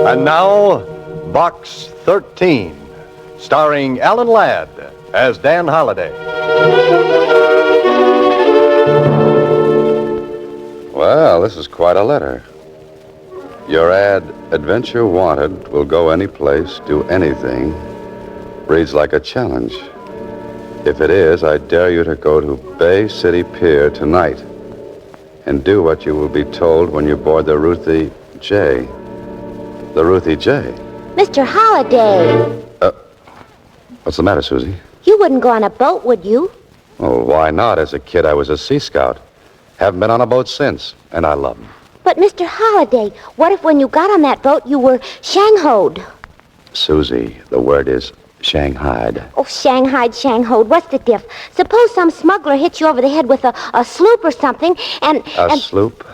And now, Box 13, starring Alan Ladd as Dan Holliday. Well, this is quite a letter. Your ad, Adventure Wanted, will go any place, do anything, reads like a challenge. If it is, I dare you to go to Bay City Pier tonight and do what you will be told when you board the Ruthie J. The Ruthie J. Mr. Holliday. What's the matter, Susie? You wouldn't go on a boat, would you? Oh, why not? As a kid, I was a Sea Scout. Haven't been on a boat since, and I love them. But, Mr. Holliday, what if when you got on that boat you were shanghaied? Susie, the word is Shanghaied. Oh, shanghaied. What's the diff? Suppose some smuggler hits you over the head with a sloop or something, and... A sloop?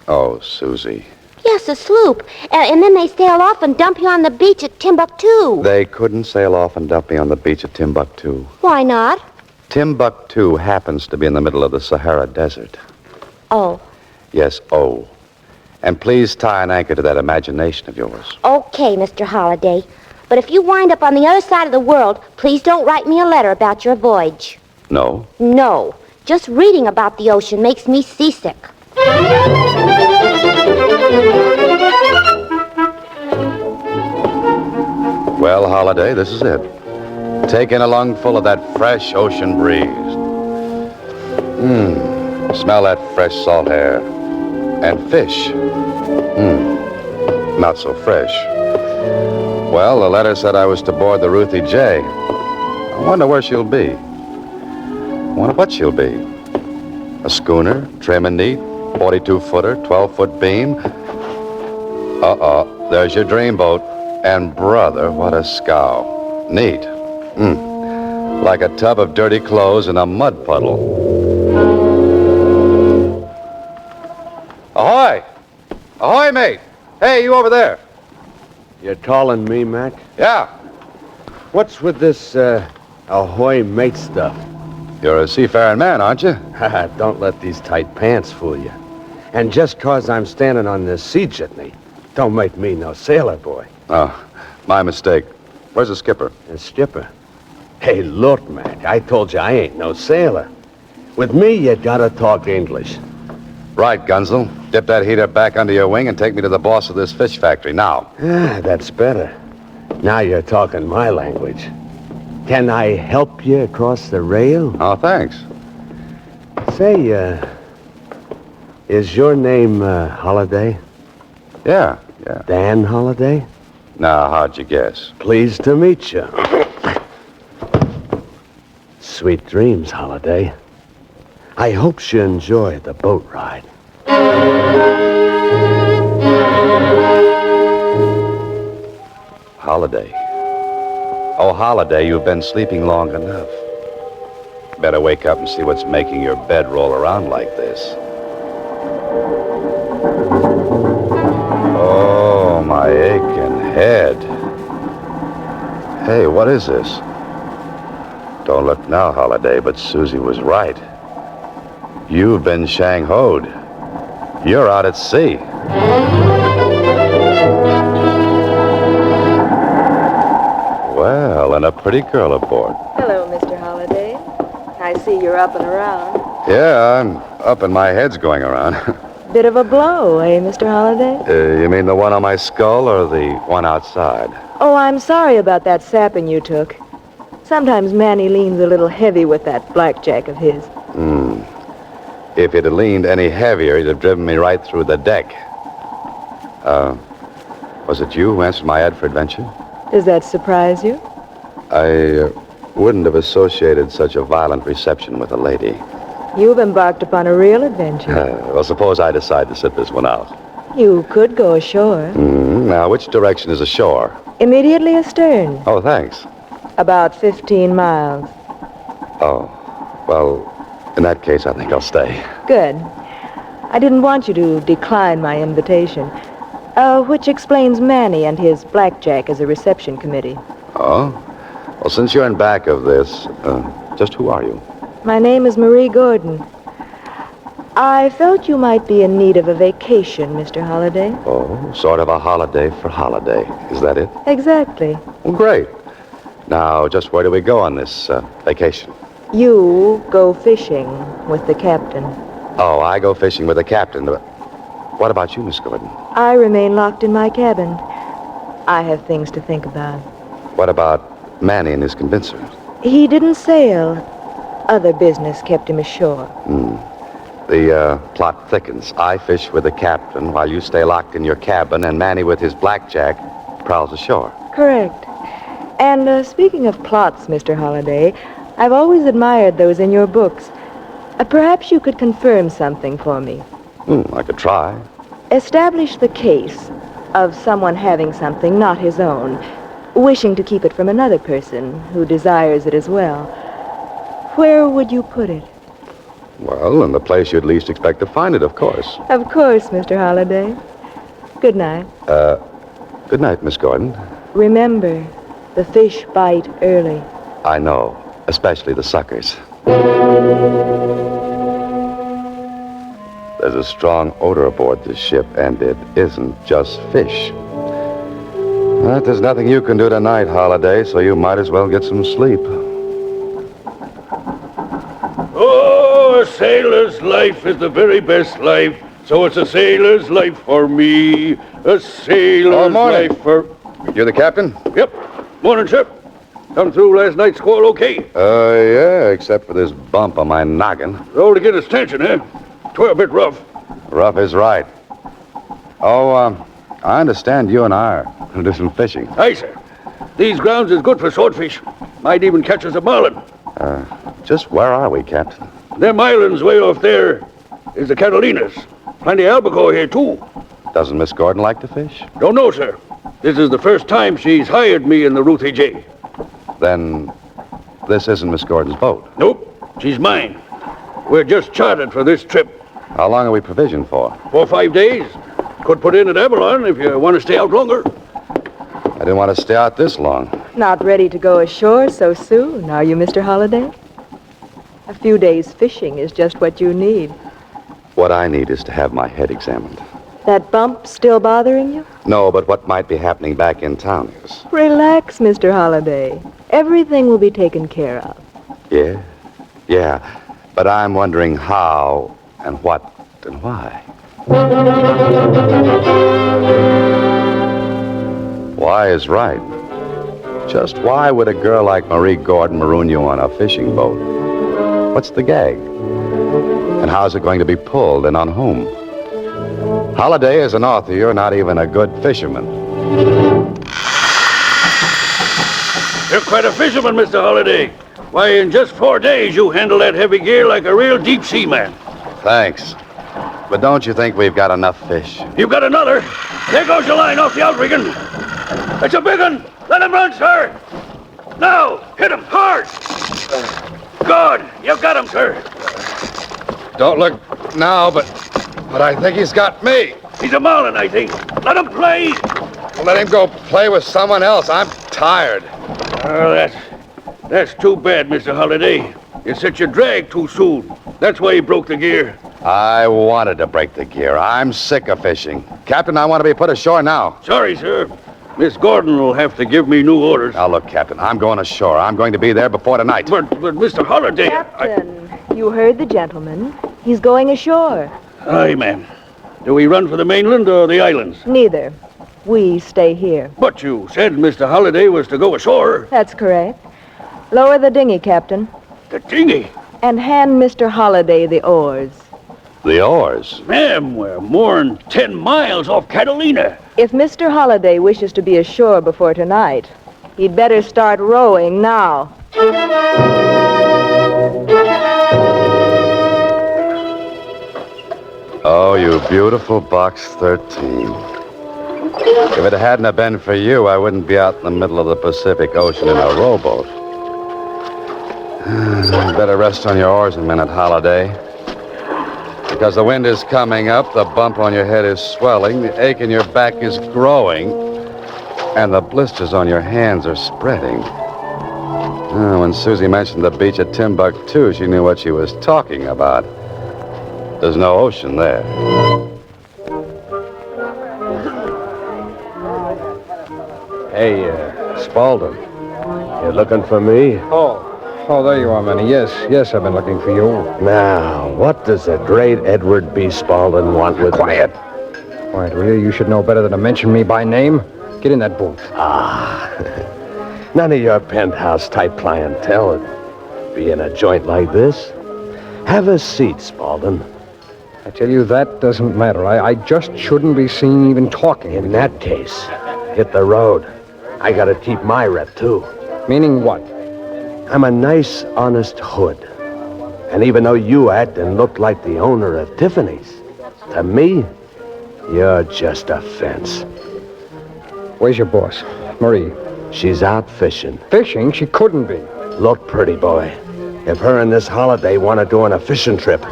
Oh, Susie. Yes, a sloop. And then they sail off and dump you on the beach at Timbuktu. They couldn't sail off and dump me on the beach at Timbuktu. Why not? Timbuktu happens to be in the middle of the Sahara Desert. Oh. Yes, oh. And please tie an anchor to that imagination of yours. Okay, Mr. Holliday. But if you wind up on the other side of the world, please don't write me a letter about your voyage. No? No. Just reading about the ocean makes me seasick. Well, Holliday, this is it. Take in a lungful of that fresh ocean breeze. Smell that fresh salt air. And fish. Not so fresh. Well, the letter said I was to board the Ruthie J. I wonder where she'll be. I wonder what she'll be. A schooner, trim and neat, 42-footer, 12-foot beam. There's your dreamboat. And brother, what a scow. Neat. Like a tub of dirty clothes in a mud puddle. Ahoy! Ahoy, mate! Hey, you over there. You're calling me, Mac? Yeah. What's with this, ahoy mate stuff? You're a seafaring man, aren't you? Don't let these tight pants fool you. And just 'cause I'm standing on this sea jitney, don't make me no sailor boy. Oh, my mistake. Where's the skipper? And skipper. Hey, look, Mac, I told you I ain't no sailor. With me, you gotta talk English. Right, Gunzel. Dip that heater back under your wing and take me to the boss of this fish factory now. That's better. Now you're talking my language. Can I help you across the rail? Oh, thanks. Say, is your name, Holliday? Yeah. Dan Holliday? Now, how'd you guess? Pleased to meet you. Sweet dreams, Holliday. I hope you enjoy the boat ride. Holliday. Oh, Holliday, you've been sleeping long enough. Better wake up and see what's making your bed roll around like this. Oh, my aching head. Hey, what is this? Don't look now, Holliday, but Susie was right. You've been shanghaied. You're out at sea. Well, and a pretty girl aboard. Hello, Mr. Holliday. I see you're up and around. Yeah, I'm up and my head's going around. Bit of a blow, eh, Mr. Holliday? You mean the one on my skull or the one outside? Oh, I'm sorry about that sapping you took. Sometimes Manny leans a little heavy with that blackjack of his. If he'd have leaned any heavier, he'd have driven me right through the deck. Was it you who answered my ad for adventure? Does that surprise you? I wouldn't have associated such a violent reception with a lady. You've embarked upon a real adventure. Well, suppose I decide to sit this one out. You could go ashore. Now, which direction is ashore? Immediately astern, Oh, thanks. about 15 miles. Oh, well, in that case, I think I'll stay. Good. I didn't want you to decline my invitation, which explains Manny and his blackjack as a reception committee. Oh? Well, since you're in back of this, just who are you? My name is Marie Gordon. I felt you might be in need of a vacation, Mr. Holliday. Oh, sort of a holiday for holiday. Is that it? Exactly. Well, great. Now, just where do we go on this vacation? You go fishing with the captain. Oh, I go fishing with the captain. But what about you, Miss Gordon? I remain locked in my cabin. I have things to think about. What about Manny and his convincer? He didn't sail. Other business kept him ashore. The plot thickens. I fish with the captain while you stay locked in your cabin, and Manny with his blackjack prowls ashore. Correct. And speaking of plots, Mr. Holliday, I've always admired those in your books. Perhaps you could confirm something for me. I could try. Establish the case of someone having something not his own, wishing to keep it from another person who desires it as well. Where would you put it? Well, in the place you'd least expect to find it, of course. Of course, Mr. Holliday. Good night. Good night, Miss Gordon. Remember, the fish bite early. I know, especially the suckers. There's a strong odor aboard this ship, and it isn't just fish. But there's nothing you can do tonight, Holiday, so you might as well get some sleep. Oh, a sailor's life is the very best life. So it's a sailor's life for me. A sailor's morning. life for... You're the captain? Yep. Morning, sir. Come through last night's squall okay? Yeah, except for this bump on my noggin. Rolled against tension, eh? 'Twere a bit rough. Rough is right. Oh, I understand you and I are going to do some fishing. Aye, sir. These grounds is good for swordfish. Might even catch us a marlin. Just where are we, Captain? Them islands way off there is the Catalinas. Plenty of albacore here, too. Doesn't Miss Gordon like to fish? Don't know, sir. This is the first time she's hired me in the Ruthie J. Then this isn't Miss Gordon's boat. Nope. She's mine. We're just chartered for this trip. How long are we provisioned for? 4 or 5 days. Could put in at Avalon if you want to stay out longer. I didn't want to stay out this long. Not ready to go ashore so soon, are you, Mr. Holliday? A few days fishing is just what you need. What I need is to have my head examined. That bump still bothering you? No, but what might be happening back in town is. Relax, Mr. Holliday. Everything will be taken care of. Yeah. But I'm wondering how and what and why. Why is right. Just why would a girl like Marie Gordon maroon you on a fishing boat? What's the gag? And how's it going to be pulled, and on whom? Holiday, as an author, you're not even a good fisherman. You're quite a fisherman, Mr. Holliday. Why, in just 4 days, you handle that heavy gear like a real deep-sea man. Thanks. But don't you think we've got enough fish? You've got another. There goes the line off the outrigging. It's a big one. Let him run, sir. Now, hit him hard. Good. You got him, sir. Don't look now, but I think he's got me. He's a marlin, I think. Let him play. Let him go play with someone else. I'm tired. Oh, that's too bad, Mr. Holliday. You set your drag too soon. That's why he broke the gear. I wanted to break the gear. I'm sick of fishing. Captain, I want to be put ashore now. Sorry, sir. Miss Gordon will have to give me new orders. Now, look, Captain, I'm going ashore. I'm going to be there before tonight. But Mr. Holliday... Captain, you heard the gentleman. He's going ashore. Aye, ma'am. Do we run for the mainland or the islands? Neither. We stay here. But you said Mr. Holliday was to go ashore. That's correct. Lower the dinghy, Captain, The dinghy? and hand Mr. Holliday the oars. The oars? Ma'am, we're more'n 10 miles off Catalina. If Mr. Holliday wishes to be ashore before tonight, he'd better start rowing now. Oh, you beautiful box 13. If it hadn't have been for you, I wouldn't be out in the middle of the Pacific Ocean in a rowboat. Better rest on your oars a minute, Holiday. Because the wind is coming up, the bump on your head is swelling, the ache in your back is growing, and the blisters on your hands are spreading. When Susie mentioned the beach at Timbuktu, she knew what she was talking about. There's no ocean there. Hey, Spaulding. You looking for me? Oh, there you are, Manny. Yes, I've been looking for you. Now, what does the great Edward B. Spaulding want with Quiet, will you? You should know better than to mention me by name. Get in that booth. None of your penthouse-type clientele would be in a joint like this. Have a seat, Spaulding. I tell you, that doesn't matter. I just shouldn't be seen even talking. In that case, hit the road. I gotta keep my rep, too. Meaning what? I'm a nice, honest hood. And even though you act and look like the owner of Tiffany's, to me, you're just a fence. Where's your boss? Marie. She's out fishing. Fishing? She couldn't be. Look, pretty boy. If her and this Holiday want to do on a fishing trip,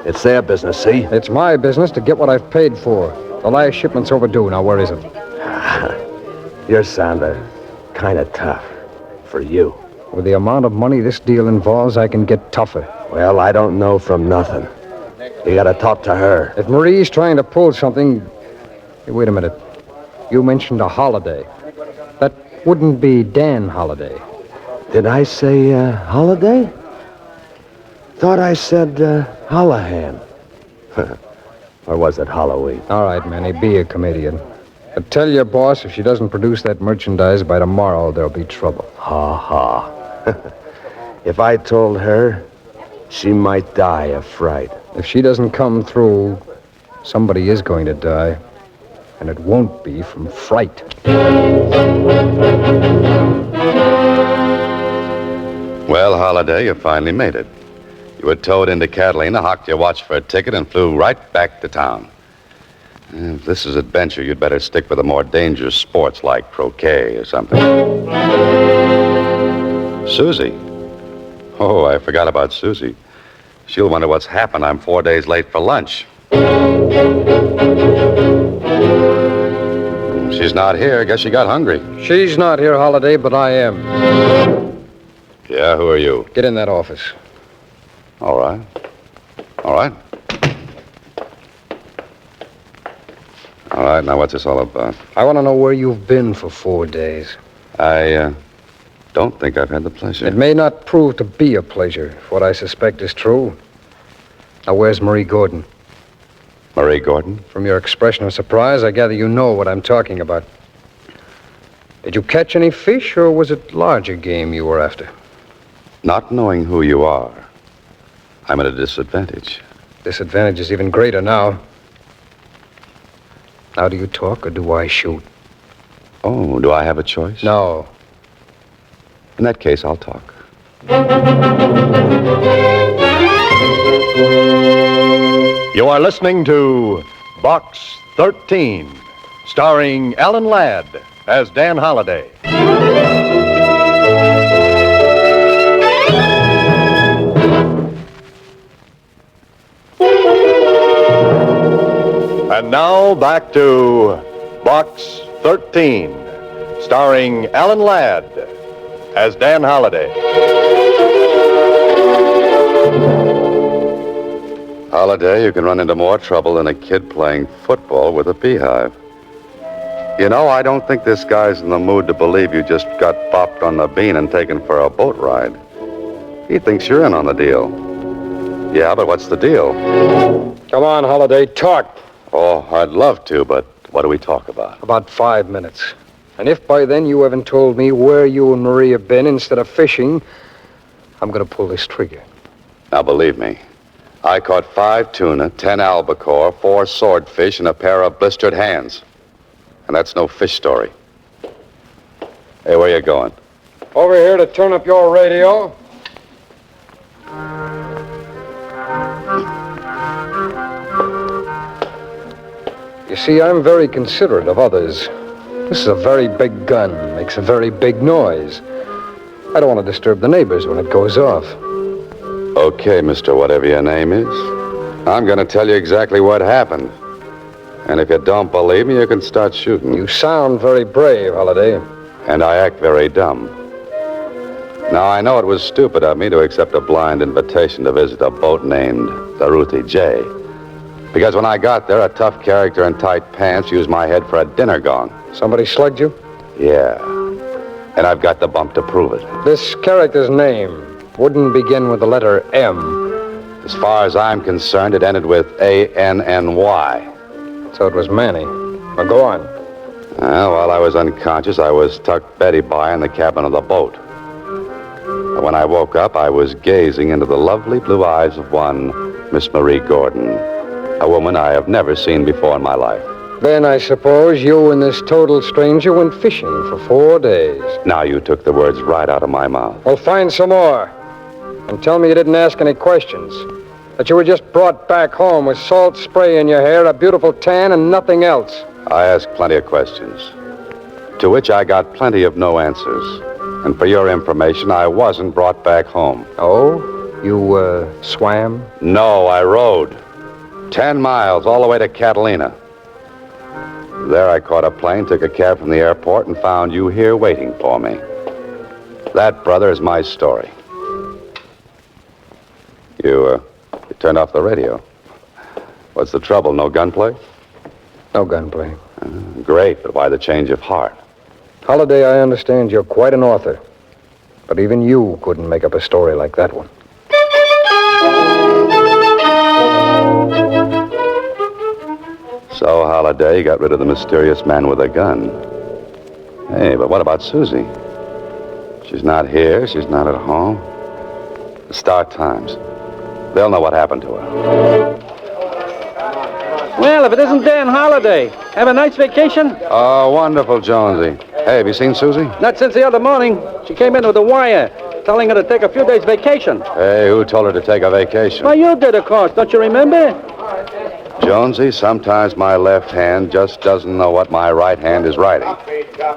it's their business, see? It's my business to get what I've paid for. The last shipment's overdue. Now, where is it? You're sounding kind of tough for you. With the amount of money this deal involves, I can get tougher. Well, I don't know from nothing. You gotta talk to her. If Marie's trying to pull something... Hey, wait a minute. You mentioned a Holiday. That wouldn't be Dan Holiday. Did I say, Holiday? Thought I said, Holohan. Or was it Halloween? All right, Manny, be a comedian. But tell your boss if she doesn't produce that merchandise by tomorrow, there'll be trouble. Ha. If I told her, she might die of fright. If she doesn't come through, somebody is going to die. And it won't be from fright. Well, Holiday, you finally made it. You were towed into Catalina, hocked your watch for a ticket, and flew right back to town. If this is adventure, you'd better stick with the more dangerous sports like croquet or something. Susie. Oh, I forgot about Susie. She'll wonder what's happened. I'm 4 days late for lunch. She's not here. Guess she got hungry. She's not here, Holiday, but I am. Yeah, who are you? Get in that office. All right. All right, now what's this all about? I want to know where you've been for 4 days. I don't think I've had the pleasure. It may not prove to be a pleasure if what I suspect is true. Now, where's Marie Gordon? Marie Gordon? From your expression of surprise, I gather you know what I'm talking about. Did you catch any fish, or was it larger game you were after? Not knowing who you are, I'm at a disadvantage. Disadvantage is even greater now. Now, do you talk, or do I shoot? Oh, do I have a choice? No. In that case, I'll talk. You are listening to Box 13, starring Alan Ladd as Dan Holiday. And now back to Box 13, starring Alan Ladd as Dan Holiday. Holiday, you can run into more trouble than a kid playing football with a beehive. You know, I don't think this guy's in the mood to believe you just got bopped on the bean and taken for a boat ride. He thinks you're in on the deal. Yeah, but what's the deal? Come on, Holiday, talk. Oh, I'd love to, but what do we talk about? About 5 minutes. And if by then you haven't told me where you and Marie have been instead of fishing, I'm going to pull this trigger. Now, believe me, I caught 5 tuna, 10 albacore, 4 swordfish, and a pair of blistered hands. And that's no fish story. Hey, where you going? Over here to turn up your radio. You see, I'm very considerate of others. This is a very big gun. Makes a very big noise. I don't want to disturb the neighbors when it goes off. Okay, mister, whatever your name is. I'm going to tell you exactly what happened. And if you don't believe me, you can start shooting. You sound very brave, Holiday. And I act very dumb. Now, I know it was stupid of me to accept a blind invitation to visit a boat named the Ruthie J. Because when I got there, a tough character in tight pants used my head for a dinner gong. Somebody slugged you? Yeah. And I've got the bump to prove it. This character's name wouldn't begin with the letter M. As far as I'm concerned, it ended with A-N-N-Y. So it was Manny. Well, go on. While I was unconscious, I was tucked Betty by in the cabin of the boat. And when I woke up, I was gazing into the lovely blue eyes of one Miss Marie Gordon, a woman I have never seen before in my life. Then I suppose you and this total stranger went fishing for 4 days. Now you took the words right out of my mouth. Well, find some more. And tell me you didn't ask any questions. That you were just brought back home with salt spray in your hair, a beautiful tan, and nothing else. I asked plenty of questions, to which I got plenty of no answers. And for your information, I wasn't brought back home. Oh? You, swam? No, I rode. 10 miles all the way to Catalina. There I caught a plane, took a cab from the airport, and found you here waiting for me. That, brother, is my story. You turned off the radio. What's the trouble? No gunplay? No gunplay. Great, but why the change of heart? Holiday, I understand you're quite an author. But even you couldn't make up a story like that one. So, Holiday got rid of the mysterious man with a gun. Hey, but what about Susie? She's not here. She's not at home. The Star Times. They'll know what happened to her. Well, if it isn't Dan Holiday. Have a nice vacation? Oh, wonderful, Jonesy. Hey, have you seen Susie? Not since the other morning. She came in with a wire telling her to take a few days vacation. Hey, who told her to take a vacation? Well, you did, of course. Don't you remember? Jonesy, sometimes my left hand just doesn't know what my right hand is writing.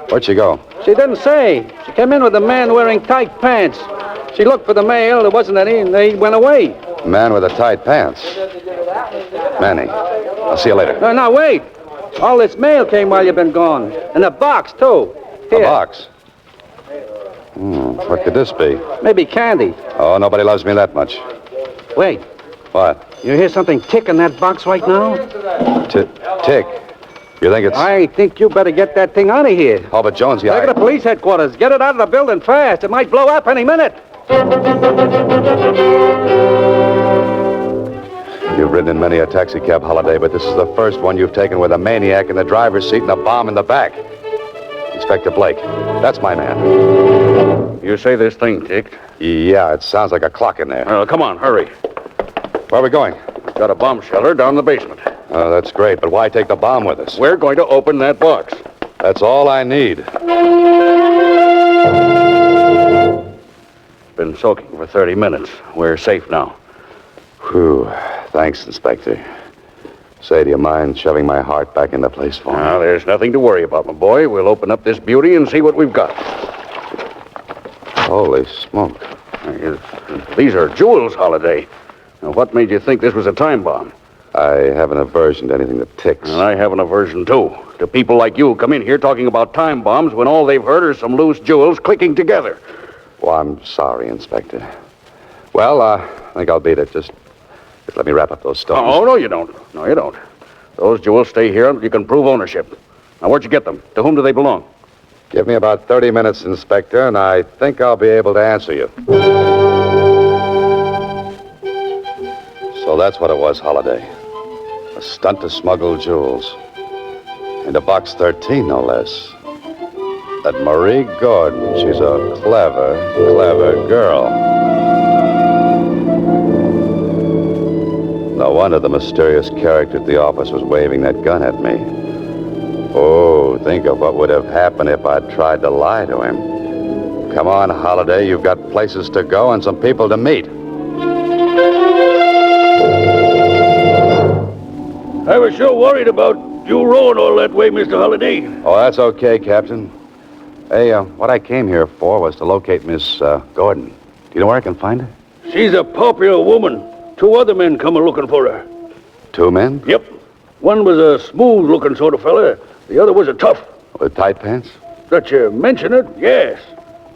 Where'd she go? She didn't say. She came in with a man wearing tight pants. She looked for the mail. There wasn't any, and they went away. Man with the tight pants. Manny, I'll see you later. No, wait. All this mail came while you've been gone. And a box, too. Here. A box? What could this be? Maybe candy. Oh, nobody loves me that much. Wait. What? You hear something tick in that box right now? Tick. You think it's... I think you better get that thing out of here. Oh, but Jonesy, Take it to police headquarters. Get it out of the building fast. It might blow up any minute. You've ridden in many a taxi cab, Holiday, but this is the first one you've taken with a maniac in the driver's seat and a bomb in the back. Inspector Blake. That's my man. You say this thing ticked? Yeah, it sounds like a clock in there. Come on, hurry. Where are we going? Got a bomb shelter down the basement. Oh, that's great, but why take the bomb with us? We're going to open that box. That's all I need. Been soaking for 30 minutes. We're safe now. Whew. Thanks, Inspector. Say, do you mind shoving my heart back into place for me? Now, there's nothing to worry about, my boy. We'll open up this beauty and see what we've got. Holy smoke. These are jewels, Holiday. Now, what made you think this was a time bomb? I have an aversion to anything that ticks. And I have an aversion, too, to people like you come in here talking about time bombs when all they've heard are some loose jewels clicking together. Well, I'm sorry, Inspector. Well, I think I'll beat it. Just let me wrap up those stones. Oh, no, you don't. No, you don't. Those jewels stay here until you can prove ownership. Now, where'd you get them? To whom do they belong? Give me about 30 minutes, Inspector, and I think I'll be able to answer you. So that's what it was, Holiday. A stunt to smuggle jewels. Into box 13, no less. That Marie Gordon, she's a clever, clever girl. No wonder the mysterious character at the office was waving that gun at me. Oh, think of what would have happened if I'd tried to lie to him. Come on, Holiday, you've got places to go and some people to meet. I was sure worried about you rowing all that way, Mr. Holliday? Oh, that's okay, Captain. Hey, what I came here for was to locate Miss Gordon. Do you know where I can find her? She's a popular woman. 2 other men come a-looking for her. 2 men? Yep. One was a smooth-looking sort of fella. The other was a tough. With tight pants? That you mention it, yes.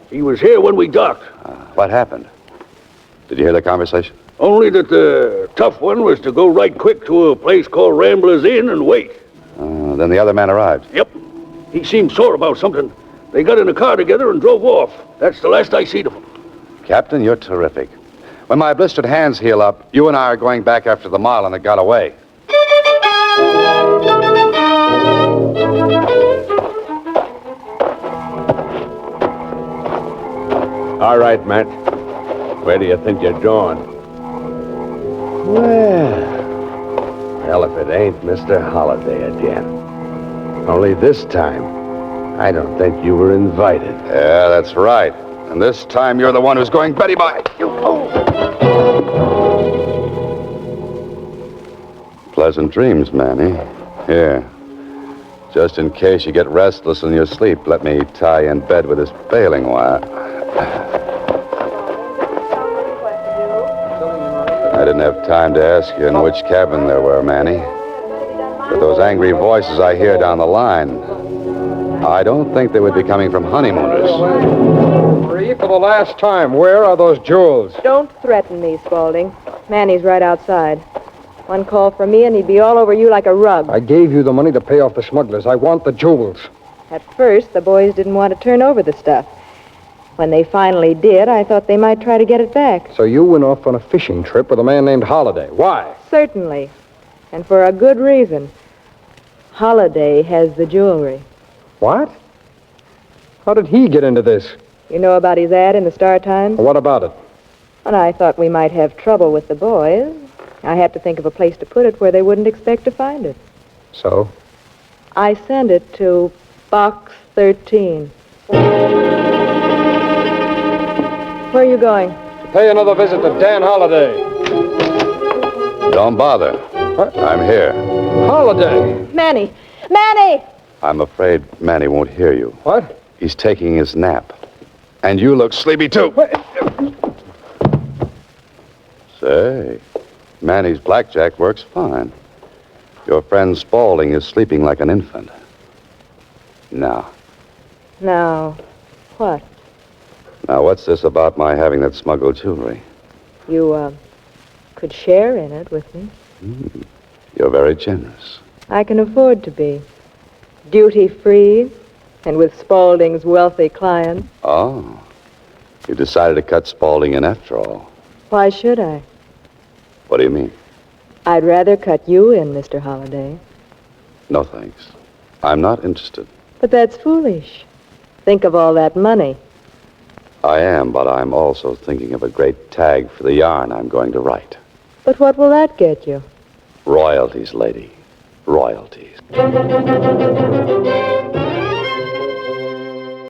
He was here when we docked. What happened? Did you hear the conversation? Only that the tough one was to go right quick to a place called Rambler's Inn and wait. Then the other man arrived. Yep. He seemed sore about something. They got in a car together and drove off. That's the last I seen of him. Captain, you're terrific. When my blistered hands heal up, you and I are going back after the Marlin that got away. All right, Matt. Where do you think you're going? Well, if it ain't Mr. Holliday again. Only this time, I don't think you were invited. Yeah, that's right. And this time you're the one who's going Betty by. Pleasant dreams, Manny. Here. Just in case you get restless in your sleep, let me tie you in bed with this baling wire. I didn't have time to ask you in which cabin there were, Manny. But those angry voices I hear down the line, I don't think they would be coming from honeymooners. Marie, for the last time, where are those jewels? Don't threaten me, Spaulding. Manny's right outside. One call from me and he'd be all over you like a rug. I gave you the money to pay off the smugglers. I want the jewels. At first, the boys didn't want to turn over the stuff. When they finally did, I thought they might try to get it back. So you went off on a fishing trip with a man named Holliday. Why? Certainly. And for a good reason. Holliday has the jewelry. What? How did he get into this? You know about his ad in the Star Times? What about it? And I thought we might have trouble with the boys. I had to think of a place to put it where they wouldn't expect to find it. So? I sent it to Box 13. Where are you going? To pay another visit to Dan Holliday. Don't bother. What? I'm here. Holliday! Manny! Manny! I'm afraid Manny won't hear you. What? He's taking his nap. And you look sleepy, too. Say, Manny's blackjack works fine. Your friend Spaulding is sleeping like an infant. Now, What? Now, what's this about my having that smuggled jewelry? You, could share in it with me. You're very generous. I can afford to be. Duty-free, and with Spaulding's wealthy clients. Oh, you decided to cut Spaulding in after all. Why should I? What do you mean? I'd rather cut you in, Mr. Holliday. No, thanks. I'm not interested. But that's foolish. Think of all that money. I am, but I'm also thinking of a great tag for the yarn I'm going to write. But what will that get you? Royalties, lady. Royalties.